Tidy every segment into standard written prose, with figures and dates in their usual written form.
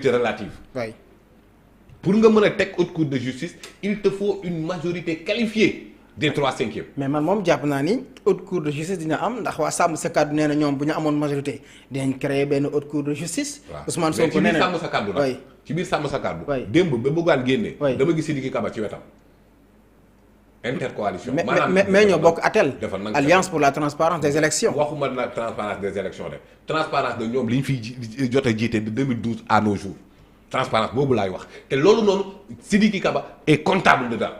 relative. oui. Pour nga mën a teg haute cour de justice il te faut une majorité qualifiée des 3/5. mais man moom jàpp naa ni haute cour de justice dina am ndax waa sàmm sa kàddu nee na ñoom bu ñu amoon majorité dinañ créer benn haute cour de justice. waaw Ousmane Sonko nee na mais ci biir sàmm sa kàddu nag. ci biir sàmm sa kàddu. démb ba bëggaan génnee. dama gis Sidiki Kaba ci wetam. intercoalition. mais ñoo bokk ATEL. alliance pour la transparence des élections. waxuma na transparence des élections de transparence de ñoom li ñu fiy jot a jiite de 2012 à nos jours transparence boobu laay wax te loolu noonu Sidiki Kaba est comptable dedans.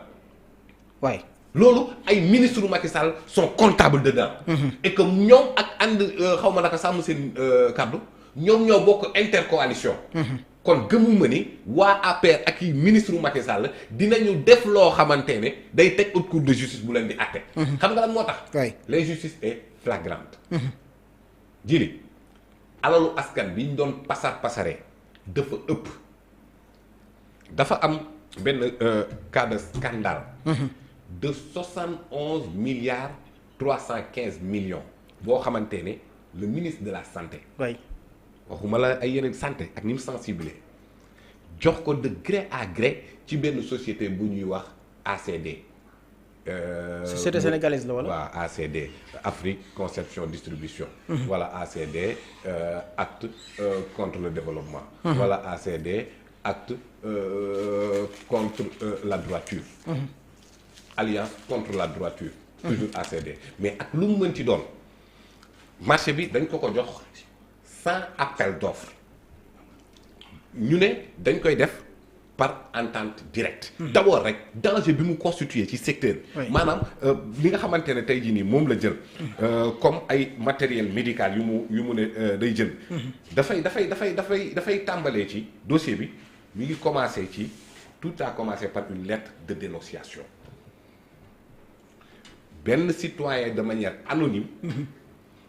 waay loolu ay ministres Macky Sall sont comptables dedans. Et que ñoom ak ànd xaw ma naka sàmm seen kàddu ñoom ñoo bokk intercoalition. kon gëmuma ni waa APR ak i ministre Macky Sall dinañu def loo xamante ne day teg haute cour de justice bu leen di àtte. xam nga lan moo tax. l'injustice est flagrante. jili alalu askan bi ñu doon pasaree dafa ëpp. dafa am benn cas de scandale. de 71,315 milliards boo xamante ne le ministre de la santé. waxuma la ay yeneen santé ak ni mu sensible jox ko de gré à gré ci benn société bu ñuy wax ACD. société sénégalaise la wala. waaw ACD Afrique Conception Distribution. wala ACD acte contre le développement. wala ACD acte contre la droiture. alliance contre la droiture. toujours ACD mais ak lu mu mën ci doon marché bi dañ ko jox. sans appel d'offre ñu ne dañ koy def par entente directe. d'abord rek danger bi mu constitué ci secteur maanaam li nga xamante ne tey jii nii moom la jël comme ay matériel médical yu mu ne day jël dafay tàmbalee ci dossier bi mi ngi commencé ci tout a commencé par une lettre de dénonciation benn citoyen de manière anonyme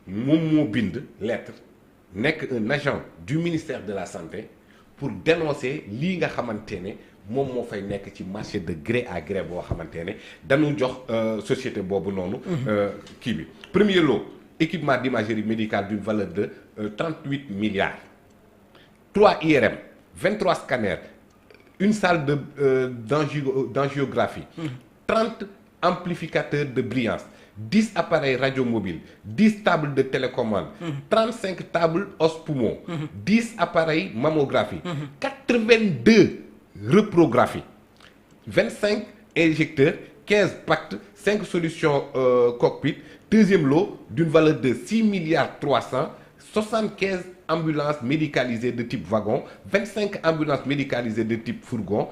moom moo bind lettre nekk un agent du ministère de la santé pour dénoncer lii nga xamante ne moom moo fay nekk ci marché de gré à gré boo xamante ne dañu jox société boobu noonu kii bi premier lot équipement d'imagerie médicale d'une valeur de 38 milliards 3 IRM 23 scanners une salle de d'angiographie 30 amplificateurs de brillance 10 appareils radio mobiles 10 tables de télécommande 35 tables os-poumon 10 appareils mammographie 82 reprographies 25 injecteurs 15 pactes 5 solutions cockpit deuxième lot d'une valeur de 6 milliards 300 75 ambulances médicalisées de type wagon 25 ambulances médicalisées de type fourgon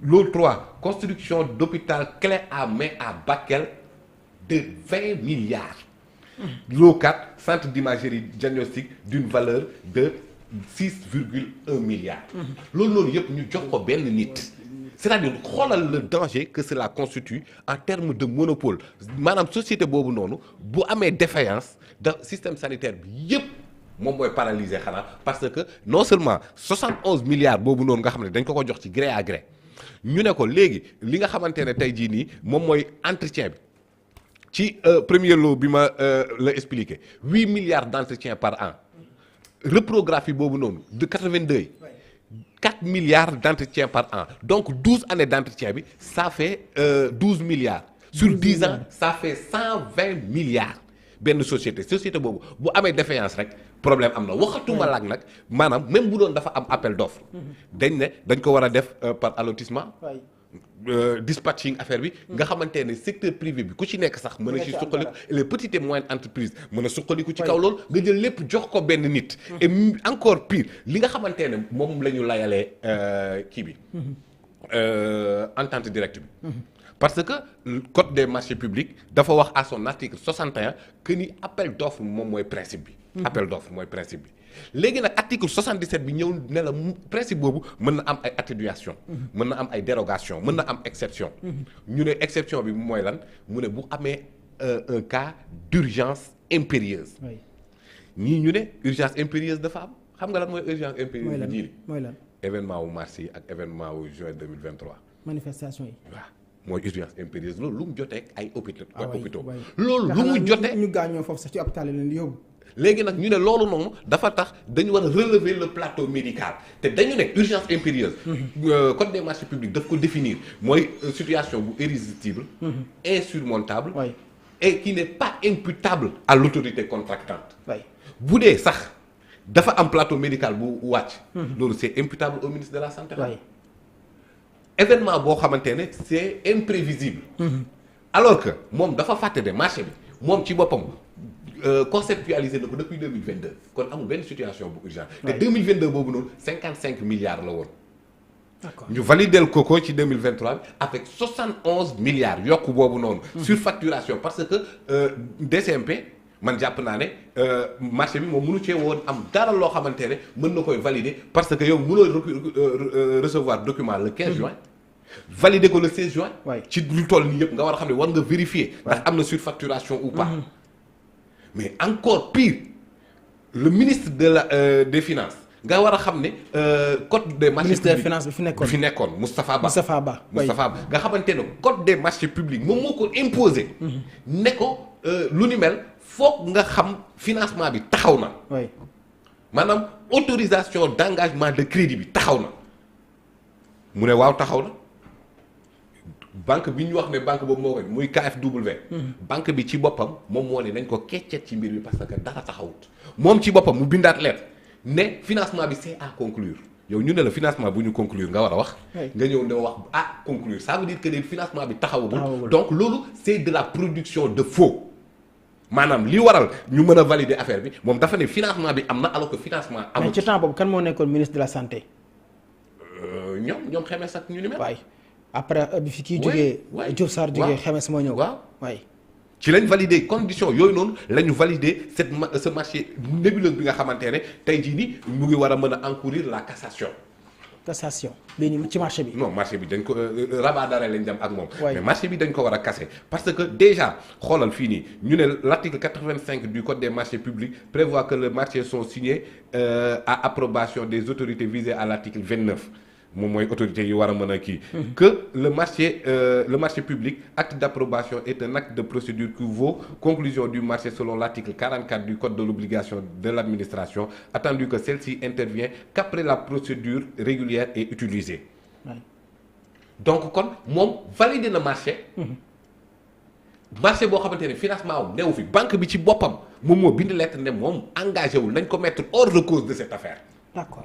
lot 3 construction d'hôpital clé à main à Bakel de 20 milliards. Lot 4 centre d'imagerie diagnostique d'une valeur de 6,1 milliards. loolu yëpp ñu jox ko benn nit. c'est-à-dire xoolal le danger que cela constitue en termes de monopole maanaam société boobu noonu bu amee défaillance da système sanitaire bi yëpp moom mooy paralysé xanaa parce que non seulement 71 milliards boobu noonu nga xam ne dañ ko jox ci gré à gré ñu ne ko léegi li nga xamante ne tey jii nii moom mooy entretien bi. ci premier lot bi ma la expliqué 8 milliards d'entretien par an reprographie boobu noonu de 82 4 milliards d'entretien par an donc 12 années d'entretien bi ça fait 12 milliards sur 10 ans ça fait 120 milliards benn société boobu bu amee défaillance rek problème am na waxatuma laag nag maanaam même bu doon dafa am appel d'offre dañ ko war a def par allotissement dispatching affaire bi nga xamante ne secteur privé bi ku ci nekk sax mën a ci suqaliku les petites et moyennes entreprises mën a suqaliku ci kaw loolu nga jël lépp jox ko benn nit et encore pire li nga xamante ne moom la ñu layalee kii bi entente directe bi parce que code des marchés publics dafa wax à son article 61 que ni appel d'offre moom mooy principe bi appel d'offre mooy principe bi léegi nag article 77 bi ñëw ne la principe boobu mën na am ay atténuation mën na am ay dérogation mën na am exception ñu ne exception bi mooy lan mu ne bu amee un cas d'urgence impérieuse ñii ñu ne urgence impérieuse dafa am xam nga lan mooy urgence impérieuse bi jiili mooy lan événement wu mars yi ak événement wu juin 2023 manifestation yi waaw mooy urgence impérieuse loolu lu mu jotee ak ay hôpitaux loolu lu mu jotee ñu gaañoo foofu sax ci hôpital leen di yóbbu léegi nag ñu ne loolu noonu dafa tax dañu war a relever le plateau médical te dañu ne urgence impérieuse. code des marchés publics daf ko définir mooy situation bu irrésistible. insurmontable. Oui. et qui n'est pas imputable à l'autorité contractante. Oui. bu dee sax dafa am plateau médical bu wàcc. loolu c'est imputable au ministre de la santé. Oui. événement boo xamante ne c'est imprévisible. alors que moom dafa fàtte ne marché bi moom ci boppam conceptualisé na ko depuis 2022 kon amul benn situation bu urgente. te 2022 boobu noonu 55 milliards la woon. D'accord. ñu validel ko ci 2023 bi avec 71 milliards yokku boobu noonu. surfacturation parce que DCMP man jàpp naa ne marché bi moom mënu cee woon am dara loo xamante ne mën na koy valider parce que yow mënoo recevoir document le 15 juin. valider ko le 16 juin. ci lu toll nii yëpp nga war a xam ne war nga vérifier. ndax am na surfacturation ou pas. mais encore pire le ministre de la des finances nga war a xam ne code des marchés ministère des publics finances bi fi nekkoon Moustapha Ba. Moustapha Ba nga xamante ne code des marchés publics moom moo ko imposé. ne ko lu ni mel foog nga xam financement bi taxaw na. oui. maanaam autorisation d'engagement de crédit bi taxaw na mu ne waaw taxaw na. banque bi ñu wax ne banque boobu moo ko muy KfW. banque bi ci boppam moom moo ne nañ ko keccet ci mbir bi parce que dara taxawut moom ci boppam mu bindaat lettre ne financement bi c'est à conclure yow ñu ne la financement bu ñu conclure nga war a wax. nga ñëw ne wax à conclure ça veut dire que le financement bi taxawagul. donc loolu c'est de la production de faux maanaam li waral ñu mën a valider affaire bi moom dafa ne financement bi am na alors que financement amul. mais ci temps boobu kan moo nekkoon ministre de la santé. ñoom xamee sax ñu ni mel. waay après bi fi kii jógee. Diouf Sarr jógee xemes moo ñëw. waaw waay. ci lañ valider condition yooyu noonu la ñu valider ce marché nébuleux bi nga xamante ne tey jii nii mu ngi war a mën a encourir la cassation. cassation bii nii ci marché bi. non marché bi dañ ko rabat d'arrêt lañ dem ak moom. waay. mais marché bi dañ ko war a casser parce que déjà xoolal fii nii ñu ne l'article 85 du code des marchés publics prévoit que les marchés sont signés à approbation des autorités visées à l'article 29. moom mooy autorité yi war a mën a kii. que le marché public acte d'approbation est un acte de procédure qui vaut conclusion du marché selon l'article 44 du code de l'obligation de l'administration attendu que celle-ci intervient qu'après la procédure régulière est utilisée. donc kon moom validé na marché. marché boo xamante ne financement am newu fi banque bi ci boppam moom moo bind lettre ne moom engagé wul nañ ko mettre hors de cause de cette affaire. d'accord.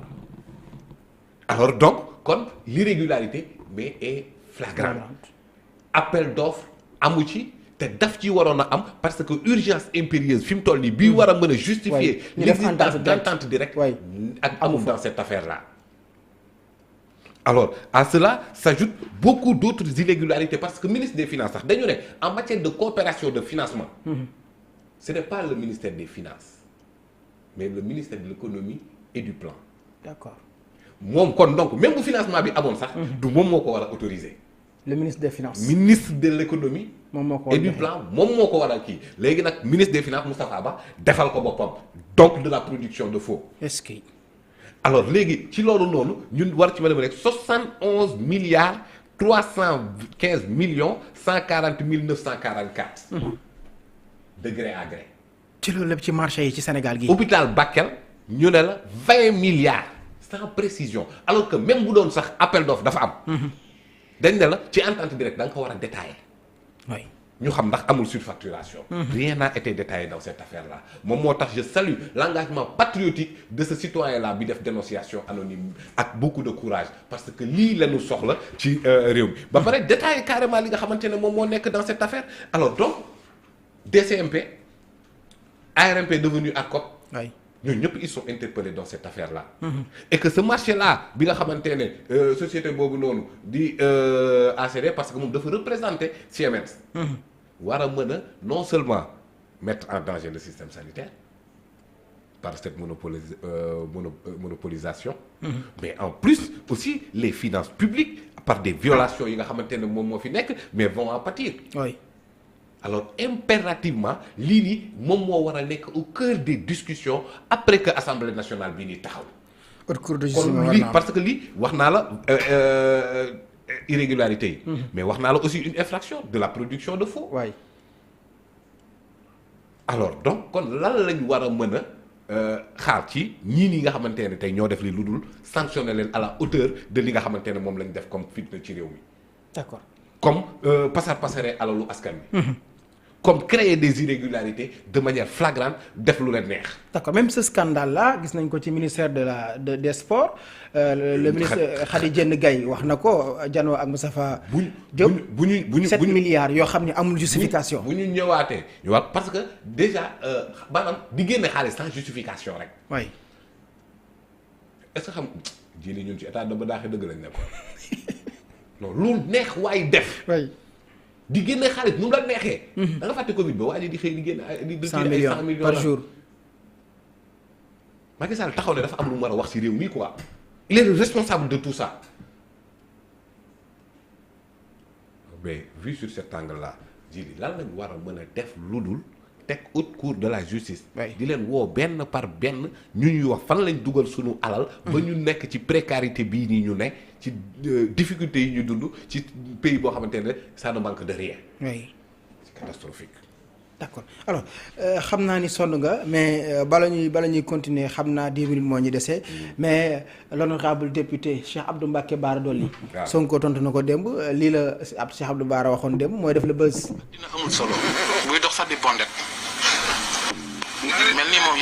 alors donc kon l'irrégularité mais est flagrante. appel d'offre amu ci te daf ci waroon a am parce que urgence impérieuse fi mu toll nii bii war a mën a justifier l'existence d'entente directe ak amul dans cette affaire-là. alors à cela s'ajoutent beaucoup d'autres irrégularités parce que ministre des finances sax dañu ne en matière de coopération de financement. ce n'est pas le ministère des finances mais le ministère de l'économie et du plan. d'accord. moom kon donc même bu financement bi amoon sax. du moom moo ko war a autoriser. le ministre des finances. ministre de l'économie. moom moo ko et du plan moom moo ko war a kii léegi nag ministre des finances Moustapha Ba defal ko boppam donc de la production de faux. est-ce que. alors léegi ci loolu noonu ñun war ci mën a rek 71 milliards 315 millions 140 mille 944. de gré à gré. ci loolu lépp ci marché yi ci Sénégal gi. hôpital Bakel ñu ne la 20 milliards. sans précision alors que même bu doon sax appel d'offre dafa am. dañ ne la ci entente directe da nga ko war a détailler. oui ñu xam ndax amul surfacturation. rien n'a été détaillé dans cette affaire-là moom moo tax je salue l'engagement patriotique de ce citoyen-là bi def dénonciation anonyme ak beaucoup de courage parce que lii la ñu soxla ci réew mi ba pare détailler carrément li nga xamante ne moom moo nekk dans cette affaire alors donc DCMP ARMP devenu ARCOP. oui. ñooñu ñëpp ils sont interpellés dans cette affaire-là. et que ce marché-là bi nga xamante ne société boobu noonu di ACD parce que moom dafa représenter Siemens. war a mën a non seulement mettre en danger le système sanitaire par cette monopolisation. mais en plus aussi les finances publiques par des violations yi nga xamante ne moom moo fi nekk mais vont en pâtir. oui. alors impérativement lii nii moom moo war a nekk au cœur des discussions après que assemblée nationale bii nii taxaw. haute cour de justice kon lii parce que lii wax naa la irrégularité yi. mais wax naa la aussi une infraction de la production de faux. waay. alors donc kon lan lañ war a mën a xaar ci ñii nii nga xamante ne tey ñoo def li lu dul sanctionner leen à la hauteur de li nga xamante ne moom lañ def comme fitna ci réew mi. d'accord comme passer alalu askan bi. comme créer des irrégularités de manière flagrante def lu leen neex. d'accord même ce scandale là gis nañ ko ci ministère des sports. Le ministre Khady Diène Gaye wax na ko janoo ak Moustapha Diop bu ñu 7 milliards yoo xam ne amul justification. bu ñu ñëwaatee parce que déjà maanaam di génne xaalis sans justification rek. oui. est-ce que xam jii ñun ci état de ba daaxee dëgg lañ nekkoon non lu neex waay def. oui. di génne xaalis nu mu la neexee. da nga fàtte Covid ba waa ji di xëy di génne di 100 millions par jour. Macky Sall taxaw ne dafa am lu mu war a wax ci réew mi quoi il est le responsable de tout ça mais vu sur cet angle là ji lan lañ war a mën a def lu dul teg haute cour de la justice. di leen woo benn par benn ñu ñuy wax fan lañ dugal suñu alal. ba ñu nekk ci précarité bii nii ñu ne ci difficulté yi ñu dund ci pays boo xamante ne ça ne manque de rien. oui. c'est catastrophique. d'accord alors xam naa ni sonn nga mais bala ñuy continuer xam naa 10 minutes moo ñu desee mais l'honorable député Cheikh Abdou Mbacké Bara Dolly. waaw Sonko tontu na ko démb lii la Cheikh Abdou Bara waxoon démb mooy def la buzz. dina amul solo buy dox sax di bondet mel ni moom